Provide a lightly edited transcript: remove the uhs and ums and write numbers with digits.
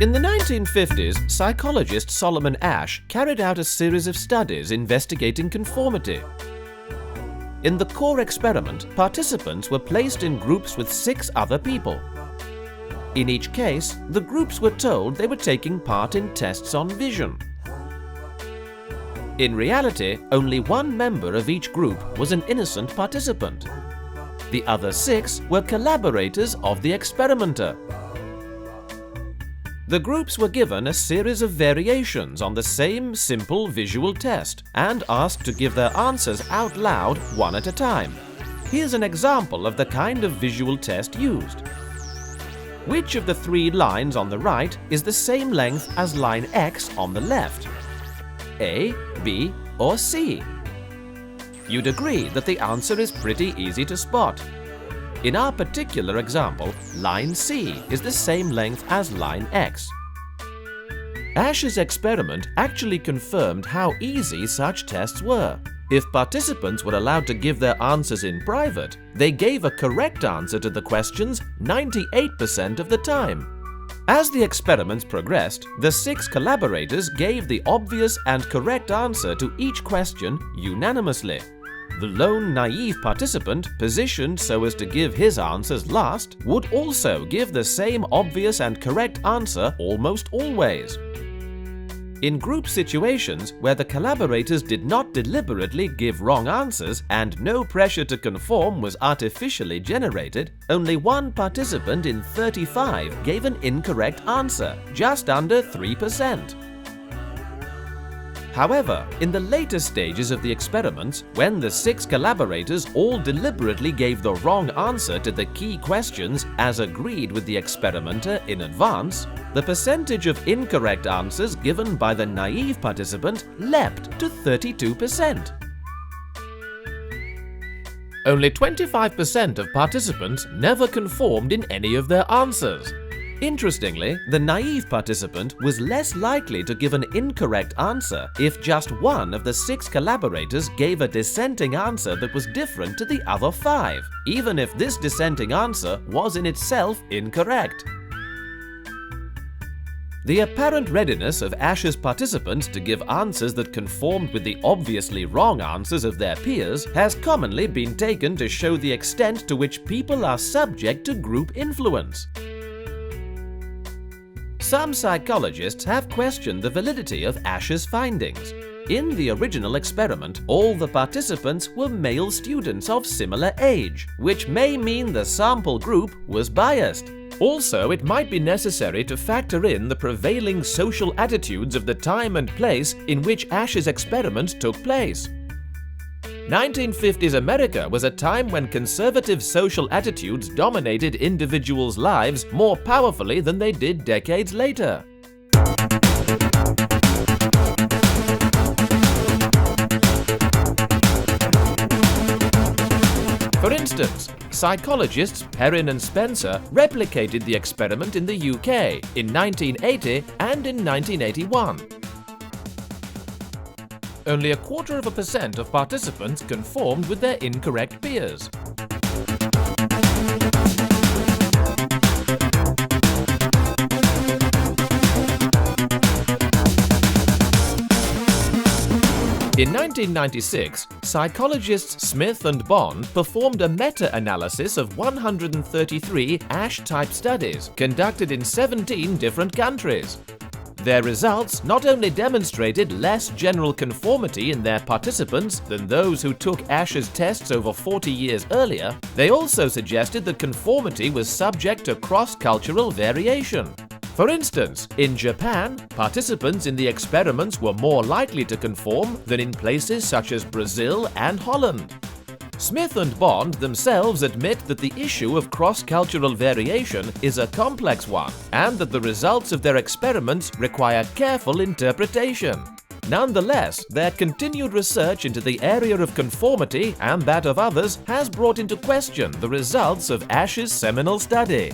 In the 1950s, psychologist Solomon Asch carried out a series of studies investigating conformity. In the core experiment, participants were placed in groups with 6 other people. In each case, the groups were told they were taking part in tests on vision. In reality, only one member of each group was an innocent participant. The other 6 were collaborators of the experimenter. The groups were given a series of variations on the same simple visual test and asked to give their answers out loud one at a time. Here's an example of the kind of visual test used. Which of the 3 lines on the right is the same length as line X on the left? A, B, or C? You'd agree that the answer is pretty easy to spot. In our particular example, line C is the same length as line X. Asch's experiment actually confirmed how easy such tests were. If participants were allowed to give their answers in private, they gave a correct answer to the questions 98% of the time. As the experiments progressed, the 6 collaborators gave the obvious and correct answer to each question unanimously. The lone naive participant, positioned so as to give his answers last, would also give the same obvious and correct answer almost always. In group situations where the collaborators did not deliberately give wrong answers and no pressure to conform was artificially generated, only one participant in 35 gave an incorrect answer, just under 3%. However, in the later stages of the experiments, when the 6 collaborators all deliberately gave the wrong answer to the key questions as agreed with the experimenter in advance, the percentage of incorrect answers given by the naive participant leapt to 32%. Only 25% of participants never conformed in any of their answers. Interestingly, the naive participant was less likely to give an incorrect answer if just one of the 6 collaborators gave a dissenting answer that was different to the other 5, even if this dissenting answer was in itself incorrect. The apparent readiness of Asch's participants to give answers that conformed with the obviously wrong answers of their peers has commonly been taken to show the extent to which people are subject to group influence. Some psychologists have questioned the validity of Asch's findings. In the original experiment, all the participants were male students of similar age, which may mean the sample group was biased. Also, it might be necessary to factor in the prevailing social attitudes of the time and place in which Asch's experiment took place. 1950s America was a time when conservative social attitudes dominated individuals' lives more powerfully than they did decades later. For instance, psychologists Perrin and Spencer replicated the experiment in the UK in 1980 and in 1981. Only 0.25% of participants conformed with their incorrect peers. In 1996, psychologists Smith and Bond performed a meta-analysis of 133 Asch-type studies conducted in 17 different countries. Their results not only demonstrated less general conformity in their participants than those who took Asch's tests over 40 years earlier, they also suggested that conformity was subject to cross-cultural variation. For instance, in Japan, participants in the experiments were more likely to conform than in places such as Brazil and Holland. Smith and Bond themselves admit that the issue of cross-cultural variation is a complex one, and that the results of their experiments require careful interpretation. Nonetheless, their continued research into the area of conformity and that of others has brought into question the results of Asch's seminal study.